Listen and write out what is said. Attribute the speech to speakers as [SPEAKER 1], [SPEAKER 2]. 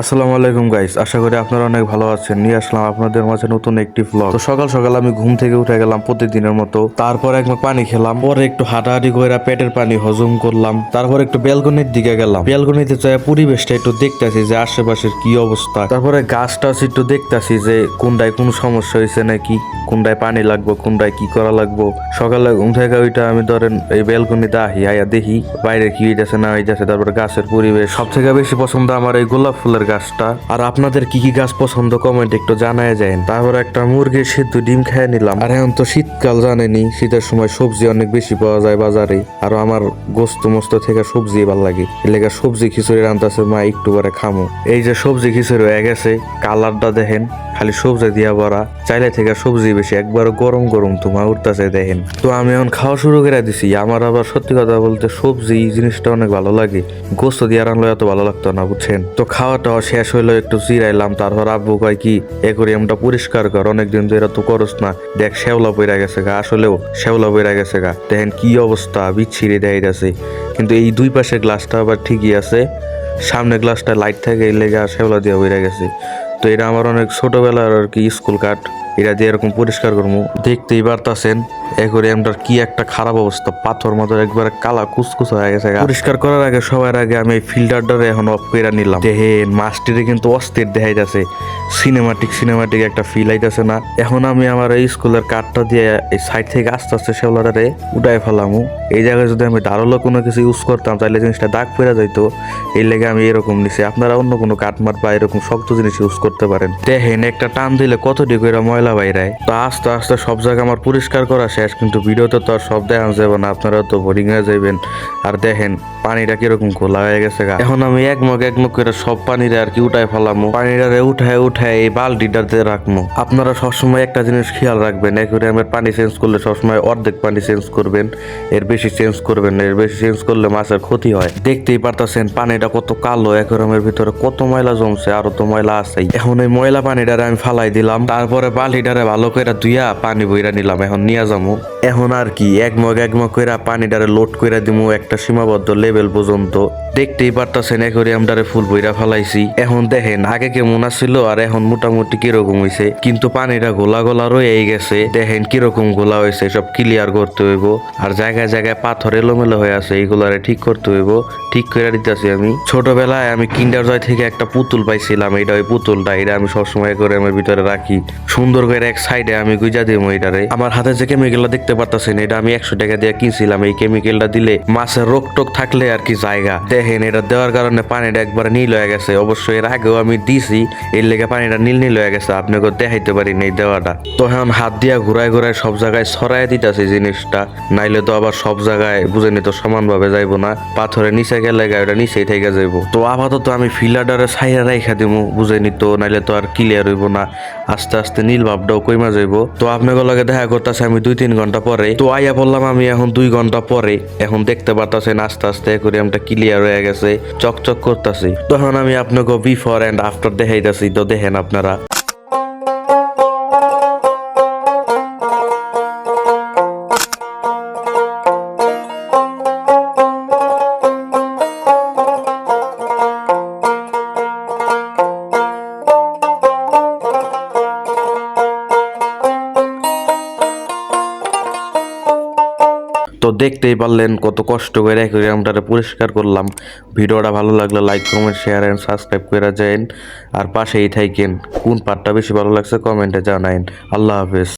[SPEAKER 1] আসসালামু আলাইকুম গাইস, আশা করি আপনারা অনেক ভালো আছেন। নিয়ে আসলাম আপনাদের মাঝে নতুন একটি ভ্লগ। তো সকাল সকাল আমি ঘুম থেকে উঠে গেলাম প্রতিদিনের মতো। তারপর এক মগ পানি খেলাম, পরে একটু হাঁটাহাঁটি করে পেটের পানি হজম করলাম। তারপর একটু ব্যালকনির দিকে গেলাম, ব্যালকনিতে যাই পরিবেশটা একটু দেখতেছি যে আশেপাশের কি অবস্থা। তারপরে গাছ টাছ একটু দেখতেছি যে কোনটায় কোনো সমস্যা হয়েছে নাকি, কোনটায় পানি লাগবো, কোনটায় কি করা লাগবো। সকালে ঘুম থেকে ওইটা আমি ধরেন এই ব্যালকনিতে আইয়া দেখি বাইরে কি হইতেছে না হইতেছে। তারপরে গাছের পরিবেশ সব থেকে বেশি পছন্দ আমার এই গোলাপ ফুলের গাছটা। আর আপনাদের কি কি গাছ পছন্দ কমেন্ট একটু জানায় যায়। তারপর একটা মুরগির সিদ্ধ ডিম খেয়ে নিলাম। আর এখন তো শীতকাল জানেনি, শীতের সময় সবজি অনেক বেশি পাওয়া যায় বাজারে। আর আমার গোস্ত মোস্ত থেকে সবজি ভালো লাগে, এলাকা সবজি খিচুড়ি রান্তাছে মা, একটু পরে খামো। এই যে সবজি খিচুড়ি হয়ে গেছে, কালারটা দেখেন, খালি সবজি দিয়া ভরা। চাইলে থেকে সবজি বেশি, একবার গরম গরম তোমা উঠতেছে দেখেন। তো আমি এখন খাওয়া শুরু করে দিছি। আমার আবার সত্যি কথা বলতে সবজি জিনিসটা অনেক ভালো লাগে, গোস্ত দিয়ে রান্না এত ভালো লাগতো না, বুঝছেন। তো খাওয়াটা শেষ হইলো, একটু জিরাইলাম। তারপর আব্বু কয় কি অ্যাকোরিয়ামটা পরিষ্কার কর, অনেকদিন ধরে তো করস না, দেখ শ্যাওলা পইরা গেছে গা। আসলেও শ্যাওলা পইরা গেছে গা, দেখেন কি অবস্থা, বিচ্ছিরি দেয় গেছে। কিন্তু এই দুই পাশের গ্লাসটা আবার ঠিকই আছে, সামনে গ্লাসটা লাইট থাকে, এই লেগে শ্যাওলা দিয়ে পইরা গেছে। তো এটা আমার অনেক ছোটবেলার আর কি স্কুল কাঠ, এটা দিয়ে এরকম পরিষ্কার করবো। দেখতেই পারতাছেন অ্যাকোরিয়ামটার কি একটা খারাপ অবস্থা, পাথর মতো একবারে কালা কুচকুচ হয়ে গেছে। পরিষ্কার করার আগে সবার আগে আমি এই ফিল্টারটারে এখন অফ করে নিলাম। দেখেন মাছটিরে কিন্তু অস্থির দেখাইতেছে, সিনেমাটিক একটা ফিল আইতেছে না। এখন আমি আমার এই স্কুলের কাঠটা দিয়ে এই সাইড থেকে আস্তে আস্তে শেওলাটারে উঠাই ফেলামু। এই জায়গায় যদি আমি ধারালো কোনো কিছু ইউজ করতাম তাহলে জিনিসটা দাগ পড়ে যাইতো, এই লেগে আমি এরকম নিছি। আপনারা অন্য কোনো কাঠমাট বা এরকম শক্ত জিনিস ইউজ করতে পারেন। দেখেন একটা টান দিলে কতটি করে ময়লা বাইরায়। তো আস্তে আস্তে সব জায়গা আমার পরিষ্কার করা শেষ, কিন্তু ভিডিওতে তো আর সব দেখা যাবে না, আপনারা তো বোরিং হয়ে যাবেন। আর দেখেন পানিটা কিরকম খোলা হয়ে গেছে গা। এখন আমি এক মগ করে সব পানিরে আর কি উঠাই ফেলামো, পানিটারে উঠায় এই বালতিটাতে রাখবো। আপনারা সবসময় একটা জিনিস খেয়াল রাখবেন, অ্যাকোয়ারিয়ামের পানি চেঞ্জ করলে সবসময় অর্ধেক পানি চেঞ্জ করবেন, এর বেশি চেঞ্জ করবেন না। এর বেশি চেঞ্জ করলে মাছের ক্ষতি হয়। দেখতেই পারতাছেন পানিটা কত কালো, অ্যাকোয়ারিয়ামের ভিতরে কত ময়লা জমছে, আরো তো ময়লা আছেই। এখন এই ময়লা পানিটারে আমি ফালাই দিলাম, তারপরে বালতিটারে ভালো করে ধুইয়া পানি বইরা নিলাম, এখন নিয়ে যাবো। এখন আর কি এক মগ করে পানিটারে লোড করে দিমু একটা সীমাবদ্ধ লেভেল পর্যন্ত। দেখতেই পারতাছেন অ্যাকোয়ারিয়ামটারে ফুল বইরা ফালাইছি। এখন দেখেন আগে কেমন ছিল আর এখন মোটামুটি কিরকম হইছে, কিন্তু পানিটা গোলা গোলা রয়ে গেছে। দেখেন কিরকম গোলা হয়েছে, সব ক্লিয়ার করতে হইব। আর জায়গায় জায়গায় পাথর এলোমেলো হয়ে আছে, এইগুলারে ঠিক করতে হইব। ঠিক করে দিতেছি আমি। ছোটবেলায় আমি কিন্ডার জয় থেকে একটা পুতুল পাইছিলাম, এটা ওই পুতুলটা, এটা আমি সবসময় অ্যাকোয়ারিয়ামের ভিতরে রাখি সুন্দর করে। এক সাইডে আমি গুজা দিব এটারে। আমার হাতে যে কেমিক্যালটা দেখতে পারতেছেন, এটা আমি 100 টাকা দিয়ে কিনছিলাম। এই কেমিক্যালটা দিলে মাছের রোগ টোক থাকলে আর কি জায়গা। দেখেন এটা দেওয়ার কারণে পানিটা একবার নীল হয়ে গেছে। অবশ্যই এর আগেও আমি দিছি, এর লেগে পানিটা নীল হয়ে গেছে, আপনাকে দেখাইতে পারি এই দেওয়াটা। তো এখন হাত দিয়া ঘুরায় সব জায়গায় ছড়াই দিতেছে জিনিসটা, নাইলে তো আবার সব জায়গায় বুঝেনি তো সমানভাবে যাইবো না। পাথরের নিচে গেলে ওটা নিচেই থেকে যাইবো। তো আপাতত আমি ফিল্টারে ছাইরা রাইখা দিমু, বুঝেনি তো, নাইলে তো আর ক্লিয়ার হইব না। আস্তে আস্তে নীল ভাবটাও কইমা যাইবো। তো আপনাকে লগে দেখা করতেছে আমি 2-3 ঘন্টা পরে। তো আইয়া বললাম আমি এখন 2 ঘন্টা পরে। এখন দেখতে পারতাছেন আস্তে আস্তে অ্যাকোয়ারিয়ামটা ক্লিয়ার হয়ে গেছে, চকচক করতেছে। তখন আমি আপনাকে বিফোর এন্ড আফটার দেখাইতেছি, তো দেখেন আপনারা। তো দেখতেই পারলেন কত কষ্ট করে অ্যাকোয়ারিয়ামটারে পরিষ্কার করলাম। ভিডিওটা ভালো লাগলে like comment share and subscribe করে যায়েন। আর পাশেই থাকেন। কোন পার্টটা বেশি ভালো লাগছে কমেন্টে জানাইন। আল্লাহ হাফেজ।